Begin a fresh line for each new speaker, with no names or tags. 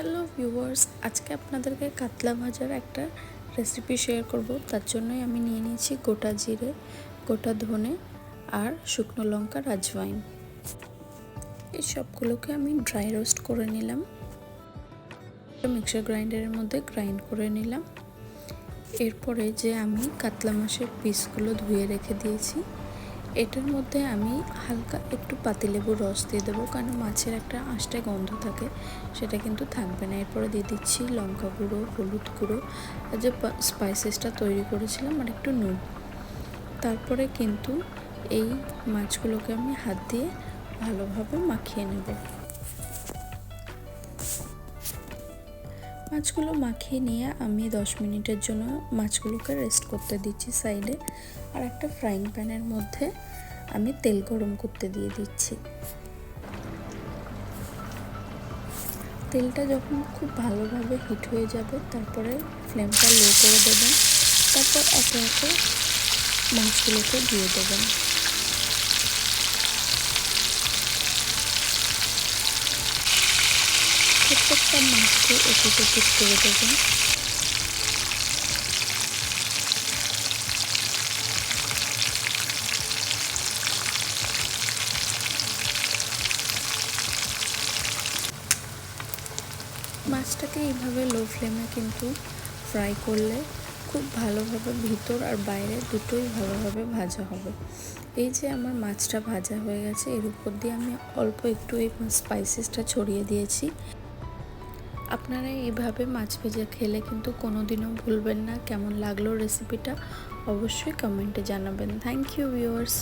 Hello viewers, আজকে আপনাদেরকে কাতলা ভাজার একটা রেসিপি শেয়ার করব। তার জন্যই আমি নিয়ে নিয়েছি গোটা জিরে, গোটা ধনে আর শুকনো লঙ্কা, আজওয়াইন। এই সবগুলোকে আমি ড্রাই রোস্ট করে নিলাম, মিক্সার গ্রাইন্ডারের মধ্যে গ্রাইন্ড করে নিলাম। এরপরে যে আমি কাতলা মাছের পিসগুলো ধুয়ে রেখে দিয়েছি, এটার মধ্যে আমি হালকা একটু পাতিলেবুর রস দিয়ে দেবো, কারণ মাছের একটা আঁশটা গন্ধ থাকে, সেটা কিন্তু থাকবে না। এরপরে দিয়ে দিচ্ছি লঙ্কা গুঁড়ো, হলুদ গুঁড়ো আর যে স্পাইসেসটা তৈরি করেছিলাম আর একটু নুন। তারপরে কিন্তু এই মাছগুলোকে আমি হাত দিয়ে ভালোভাবে মাখিয়ে নেব। মাছগুলো মাখিয়ে নিয়ে আমি 10 মিনিটের জন্য মাছগুলোকে রেস্ট করতে দিচ্ছি সাইডে। আর একটা ফ্রাইং প্যানের মধ্যে আমি তেল গরম করতে দিয়ে দিচ্ছি। তেলটা যখন খুব ভালোভাবে হিট হয়ে যাবে, তারপরে ফ্লেমটা লো করে দেবেন। তারপর একে একে মাছগুলোকে দিয়ে দেবেন। প্রত্যেকটা মাছকে এপিট ওপিট করে দেবেন। মাছটাকে এইভাবে লো ফ্লেমে কিন্তু ফ্রাই করলে খুব ভালোভাবে ভিতর আর বাইরে দুটোই ভালোভাবে ভাজা হবে। এই যে আমার মাছটা ভাজা হয়ে গেছে, এর উপর দিয়ে আমি অল্প একটু এই স্পাইসেসটা ছড়িয়ে দিয়েছি। আপনারা এইভাবে মাছ ভেজে খেলে কিন্তু কোনোদিনও ভুলবেন না। কেমন লাগলো রেসিপিটা অবশ্যই কমেন্টে জানাবেন। Thank you viewers.